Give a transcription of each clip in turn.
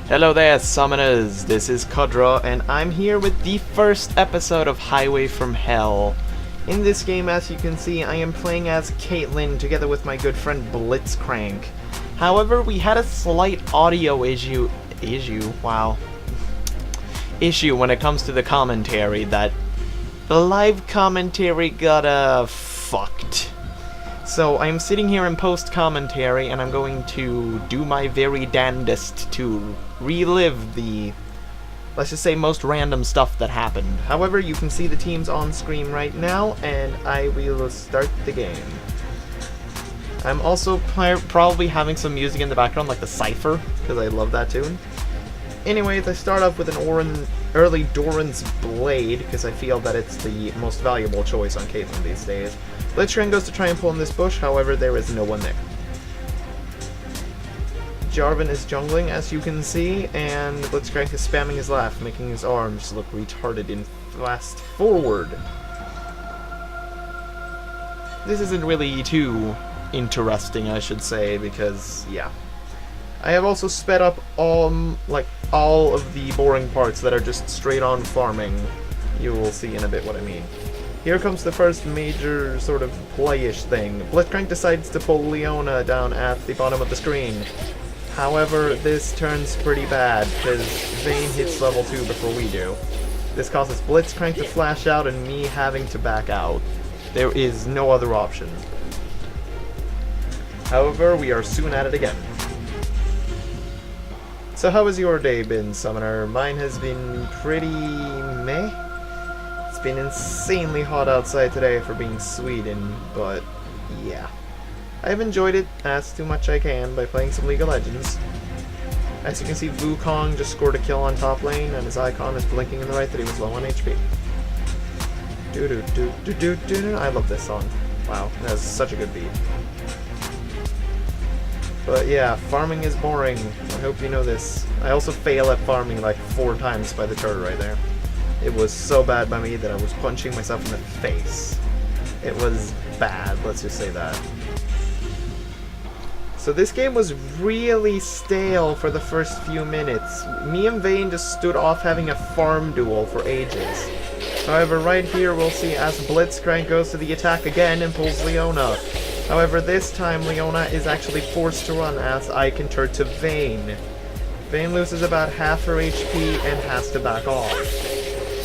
Hello there, summoners. This is Kuddra, and I'm here with the first episode of Highway from Hell. In this game, as you can see, I am playing as Caitlyn together with my good friend Blitzcrank. However, we had a slight audio issue when it comes to the commentary, that the live commentary got fucked. So I'm sitting here in post-commentary, and I'm going to do my very damnedest to relive the, let's just say, most random stuff that happened. However, you can see the teams on screen right now, and I will start the game. I'm also probably having some music in the background, like the Cypher, because I love that tune. Anyways, I start off with an early Doran's Blade, because I feel that it's the most valuable choice on Caitlyn these days. Blitzcrank goes to try and pull in this bush, however, there is no one there. Jarvan is jungling, as you can see, and Blitzcrank is spamming his laugh, making his arms look retarded and fast forward. This isn't really too interesting, I should say, because, yeah. I have also sped up all of the boring parts that are just straight on farming. You will see in a bit what I mean. Here comes the first major sort of playish thing. Blitzcrank decides to pull Leona down at the bottom of the screen. However, this turns pretty bad, because Vayne hits level 2 before we do. This causes Blitzcrank to flash out and me having to back out. There is no other option. However, we are soon at it again. So how has your day been, Summoner? Mine has been pretty meh. It's been insanely hot outside today for being Sweden, but yeah. I've enjoyed it as too much I can by playing some League of Legends. As you can see, Wukong just scored a kill on top lane, and his icon is blinking in the right that he was low on HP. I love this song. Wow, that is such a good beat. But yeah, farming is boring. I hope you know this. I also fail at farming like 4 times by the turret right there. It was so bad by me that I was punching myself in the face. It was bad, let's just say that. So this game was really stale for the first few minutes. Me and Vayne just stood off having a farm duel for ages. However, right here we'll see as Blitzcrank goes to the attack again and pulls Leona. However, this time Leona is actually forced to run as I can turn to Vayne. Vayne loses about half her HP and has to back off.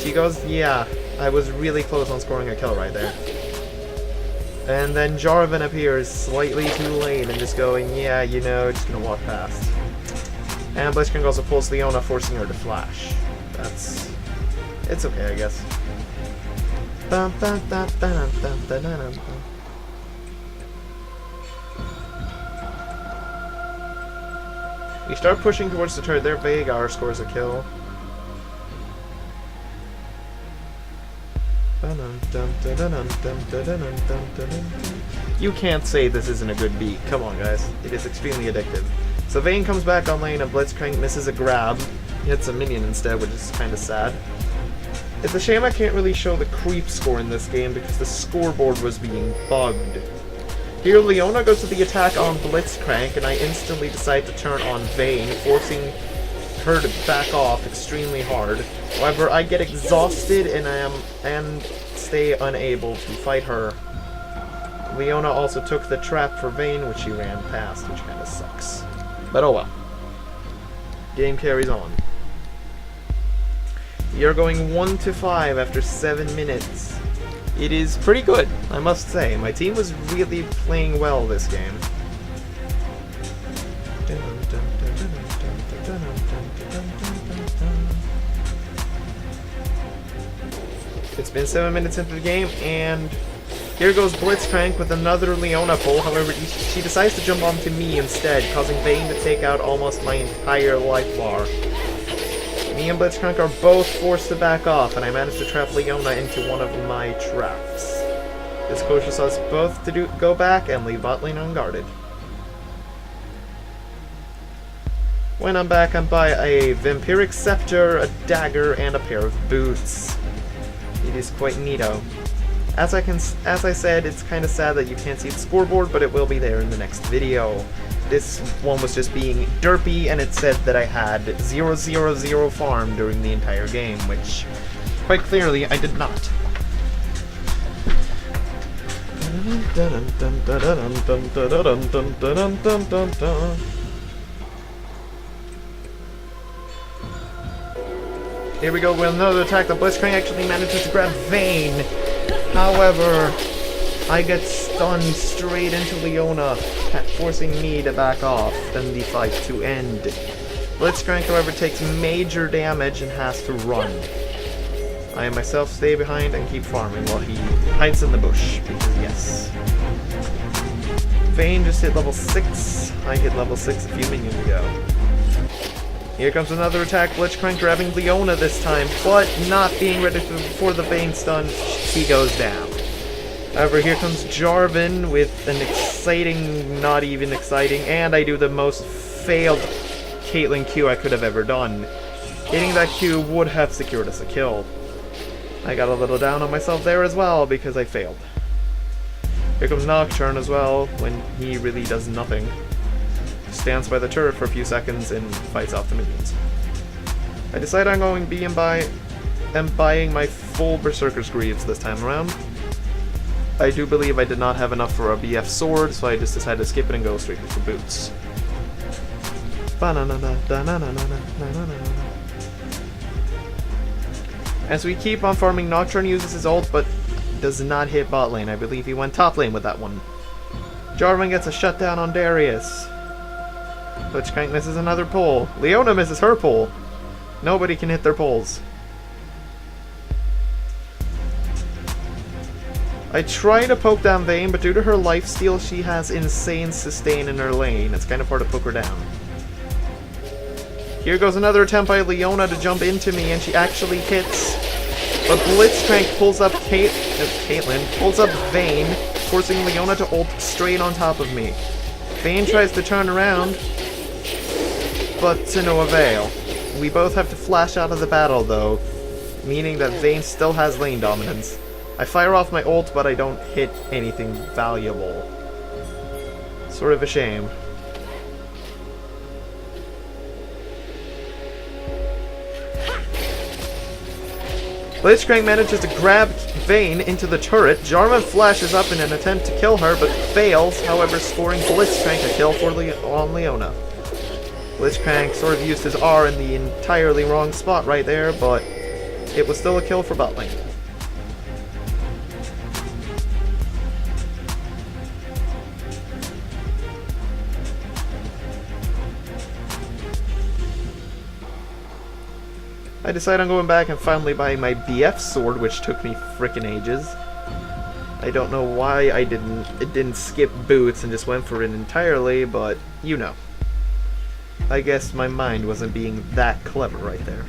She goes, yeah, I was really close on scoring a kill right there. And then Jarvan appears slightly too late and just going, yeah, you know, just gonna walk past. And Blitzcrank also pulls Leona, forcing her to flash. It's okay, I guess. We start pushing towards the turret there. Veigar scores a kill. You can't say this isn't a good beat. Come on, guys. It is extremely addictive. So Vayne comes back on lane and Blitzcrank misses a grab. He hits a minion instead, which is kind of sad. It's a shame I can't really show the creep score in this game because the scoreboard was being bugged. Here, Leona goes to the attack on Blitzcrank, and I instantly decide to turn on Vayne, forcing her to back off extremely hard. However, I get exhausted and stay unable to fight her. Leona also took the trap for Vayne, which she ran past, which kind of sucks. But oh well. Game carries on. We are going 1-5 after 7 minutes. It is pretty good, I must say. My team was really playing well this game. It's been 7 minutes into the game, and here goes Blitzcrank with another Leona pull. However, she decides to jump onto me instead, causing Vayne to take out almost my entire life bar. Me and Blitzcrank are both forced to back off, and I managed to trap Leona into one of my traps. This pushes us both to go back and leave bot lane unguarded. When I'm back, I'm by a Vampiric Scepter, a dagger, and a pair of boots. It is quite neato. As I said, it's kind of sad that you can't see the scoreboard, but it will be there in the next video. this one was just being derpy, and it said that I had 000 farm during the entire game, which quite clearly I did not. Here we go with another attack. The Blitzcrank actually manages to grab Vayne. However, I get stunned straight into Leona, forcing me to back off, and the fight to end. Blitzcrank, however, takes major damage and has to run. I myself stay behind and keep farming while he hides in the bush, because yes. Vayne just hit level 6. I hit level 6 a few minions ago. Here comes another attack. Blitzcrank grabbing Leona this time, but not being ready for the Vayne stun. He goes down. However, here comes Jarvan with an exciting, not even exciting, and I do the most failed Caitlyn Q I could have ever done. Hitting that Q would have secured us a kill. I got a little down on myself there as well because I failed. Here comes Nocturne as well, when he really does nothing. Stands by the turret for a few seconds and fights off the minions. I decide I'm going to be buying my full Berserker's Greaves this time around. I do believe I did not have enough for a BF sword, so I just decided to skip it and go straight for boots. As we keep on farming, Nocturne uses his ult, but does not hit bot lane. I believe he went top lane with that one. Jarvan gets a shutdown on Darius. Blitzcrank misses another pull. Leona misses her pull. Nobody can hit their pulls. I try to poke down Vayne, but due to her lifesteal, she has insane sustain in her lane. It's kind of hard to poke her down. Here goes another attempt by Leona to jump into me, and she actually hits. But Blitzcrank pulls up Caitlyn, pulls up Vayne, forcing Leona to ult straight on top of me. Vayne tries to turn around, but to no avail. We both have to flash out of the battle, though, meaning that Vayne still has lane dominance. I fire off my ult, but I don't hit anything valuable. Sort of a shame. Blitzcrank manages to grab Vayne into the turret. Jarvan flashes up in an attempt to kill her, but fails, however scoring Blitzcrank a kill on Leona. Blitzcrank sort of used his R in the entirely wrong spot right there, but it was still a kill for bot lane. I decide on going back and finally buying my BF sword, which took me frickin' ages. I don't know why it didn't skip boots and just went for it entirely, but you know. I guess my mind wasn't being that clever right there.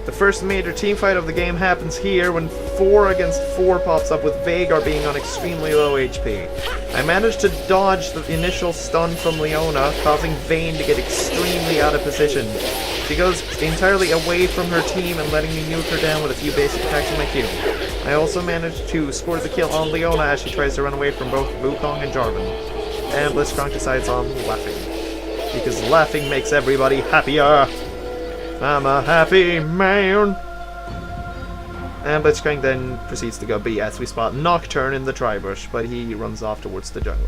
The first major teamfight of the game happens here when 4 against 4 pops up with Veigar being on extremely low HP. I managed to dodge the initial stun from Leona, causing Vayne to get extremely out of position. She goes entirely away from her team and letting me nuke her down with a few basic attacks in my Q. I also managed to score the kill on Leona as she tries to run away from both Wukong and Jarvan. And Blitzcrank decides on laughing. Because laughing makes everybody happier. I'm a happy man. And Blitzcrank then proceeds to go B as we spot Nocturne in the tri-bush, but he runs off towards the jungle.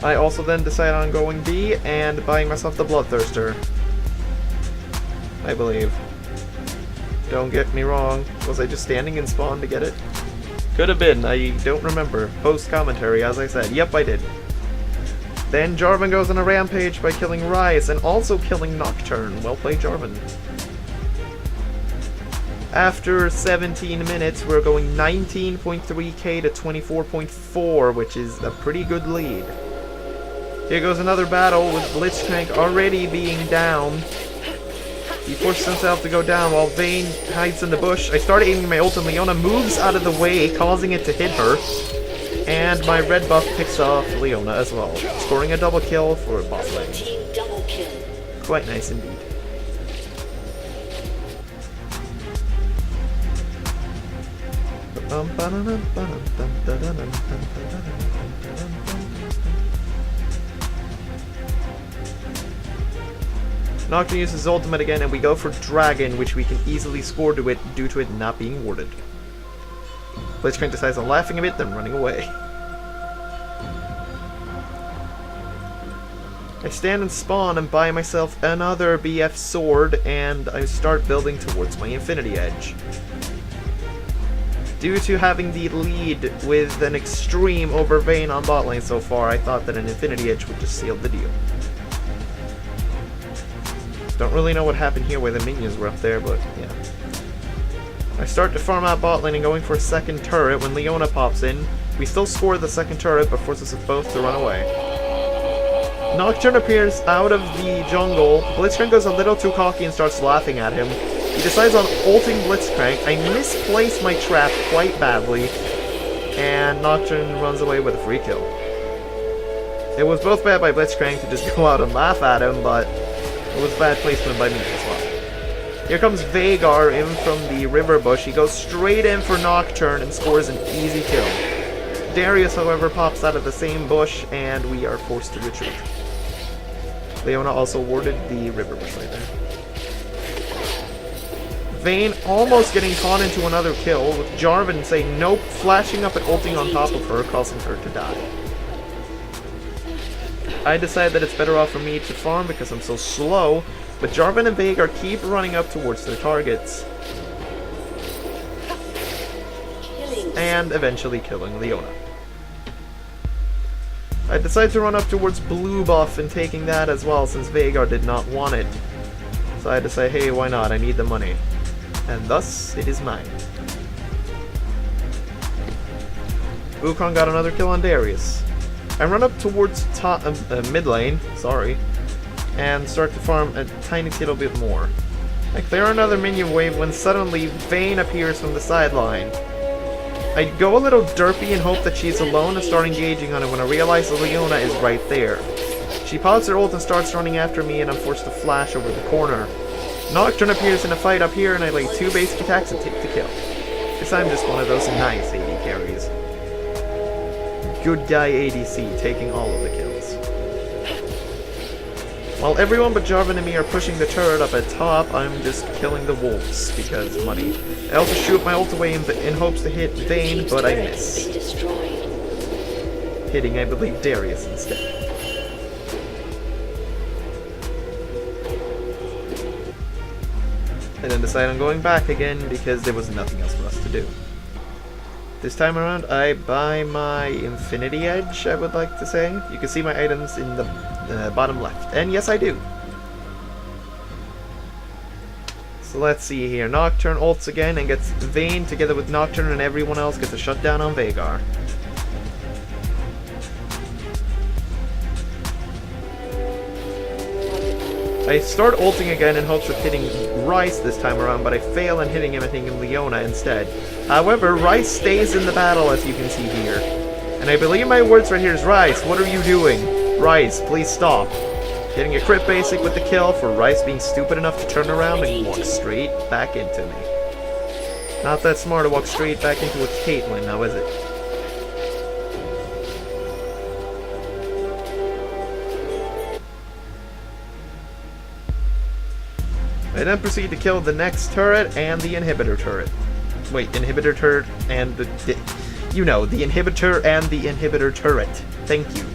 I also then decide on going B and buying myself the Bloodthirster. I believe. Don't get me wrong. Was I just standing in spawn to get it? Could have been. I don't remember. Post commentary, as I said. Yep, I did. Then Jarvan goes on a rampage by killing Ryze and also killing Nocturne. Well played, Jarvan. After 17 minutes, we're going 19.3k to 24.4, which is a pretty good lead. Here goes another battle with Blitzcrank already being down. He forces himself to go down while Vayne hides in the bush. I start aiming my ult and Leona moves out of the way, causing it to hit her. And my red buff picks off Leona as well, scoring a double kill for bot lane. Quite nice indeed. Nocturne uses his ultimate again, and we go for Dragon, which we can easily score to it due to it not being warded. Blitzcrank decides on laughing a bit, then running away. I stand and spawn and buy myself another BF sword, and I start building towards my Infinity Edge. Due to having the lead with an extreme over Vayne on bot lane so far, I thought that an Infinity Edge would just seal the deal. Don't really know what happened here where the minions were up there, but yeah. I start to farm out bot lane and going for a second turret when Leona pops in. We still score the second turret, but forces us both to run away. Nocturne appears out of the jungle. Blitzcrank goes a little too cocky and starts laughing at him. He decides on ulting Blitzcrank. I misplace my trap quite badly, and Nocturne runs away with a free kill. It was both bad by Blitzcrank to just go out and laugh at him, but it was bad placement by me as well. Here comes Veigar in from the river bush. He goes straight in for Nocturne and scores an easy kill. Darius, however, pops out of the same bush, and we are forced to retreat. Leona also warded the river bush right there. Vayne almost getting caught into another kill, with Jarvan saying nope, flashing up and ulting on top of her, causing her to die. I decide that it's better off for me to farm because I'm so slow, but Jarvan and Veigar keep running up towards their targets. And eventually killing Leona. I decide to run up towards blue buff and taking that as well since Veigar did not want it. So I had to say, hey, why not? I need the money. And thus, it is mine. Wukong got another kill on Darius. I run up towards mid lane, and start to farm a tiny little bit more. I clear another minion wave when suddenly Vayne appears from the sideline. I go a little derpy and hope that she's alone and start engaging on it when I realize Leona is right there. She pops her ult and starts running after me, and I'm forced to flash over the corner. Nocturne appears in a fight up here, and I lay 2 basic attacks and take the kill. Guess I'm just one of those nice AD carries. Good guy ADC, taking all of the kills. While everyone but Jarvan and me are pushing the turret up at top, I'm just killing the wolves, because money. I also shoot my ult away in hopes to hit Vayne, but I miss. Hitting, I believe, Darius instead. I then decide on going back again, because there was nothing else for us to do. This time around, I buy my Infinity Edge, I would like to say. You can see my items in the bottom left. And yes, I do. So let's see here. Nocturne ults again and gets Vayne together with Nocturne, and everyone else gets a shutdown on Veigar. I start ulting again in hopes of hitting Rice this time around, but I fail in hitting him and hitting Leona instead. However, Rice stays in the battle, as you can see here. And I believe my words right here is, Rice, what are you doing? Rice, please stop. Getting a crit basic with the kill for Rice being stupid enough to turn around and walk straight back into me. Not that smart to walk straight back into a Caitlyn, now is it? I then proceed to kill the next turret and the inhibitor turret. Wait, inhibitor turret and the inhibitor and the inhibitor turret. Thank you.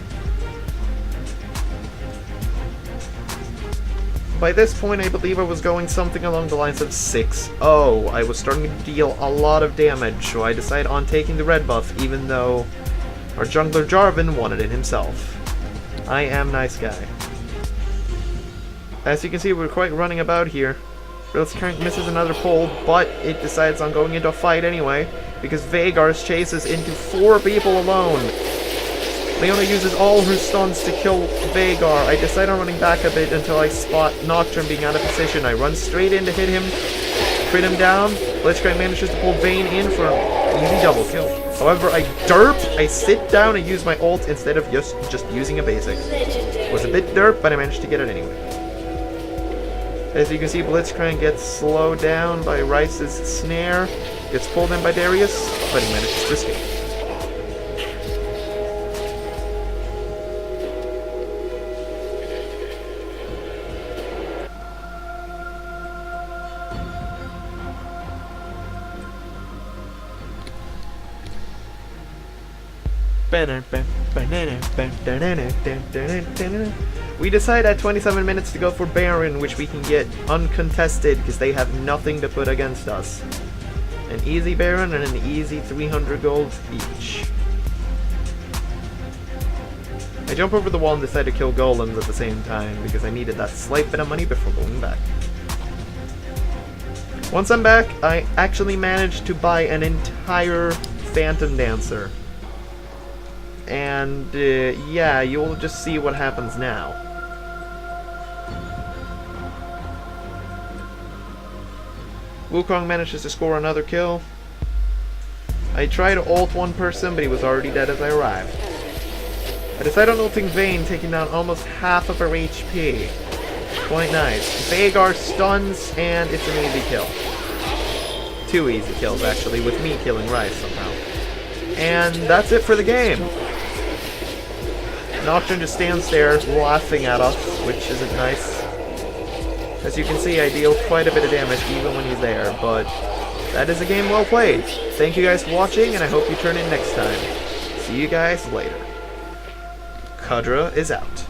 By this point, I believe I was going something along the lines of 6-0. I was starting to deal a lot of damage, so I decided on taking the red buff, even though our jungler Jarvan wanted it himself. I am nice guy. As you can see, we're quite running about here. Blitzcrank misses another pull, but it decides on going into a fight anyway, because Veigar chases into 4 people alone. Leona uses all her stuns to kill Veigar. I decide on running back a bit until I spot Nocturne being out of position. I run straight in to hit him, crit him down. Blitzcrank manages to pull Vayne in for an easy double kill. However, I derp, I sit down and use my ult instead of just using a basic. It was a bit derp, but I managed to get it anyway. As you can see, Blitzcrank gets slowed down by Rice's snare, gets pulled in by Darius, but he manages to escape. We decide at 27 minutes to go for Baron, which we can get uncontested because they have nothing to put against us. An easy Baron and an easy 300 gold each. I jump over the wall and decide to kill golems at the same time because I needed that slight bit of money before going back. Once I'm back, I actually managed to buy an entire Phantom Dancer. And, yeah, you'll just see what happens now. Wukong manages to score another kill. I tried to ult one person, but he was already dead as I arrived. I decide on ulting Vayne, taking down almost half of her HP. Quite nice. Vhagar stuns, and it's an easy kill. 2 easy kills, actually, with me killing Rice somehow. And that's it for the game. Nocturne just stands there laughing at us, which isn't nice. As you can see, I deal quite a bit of damage even when he's there, but that is a game well played. Thank you guys for watching, and I hope you turn in next time. See you guys later. Kuddra is out.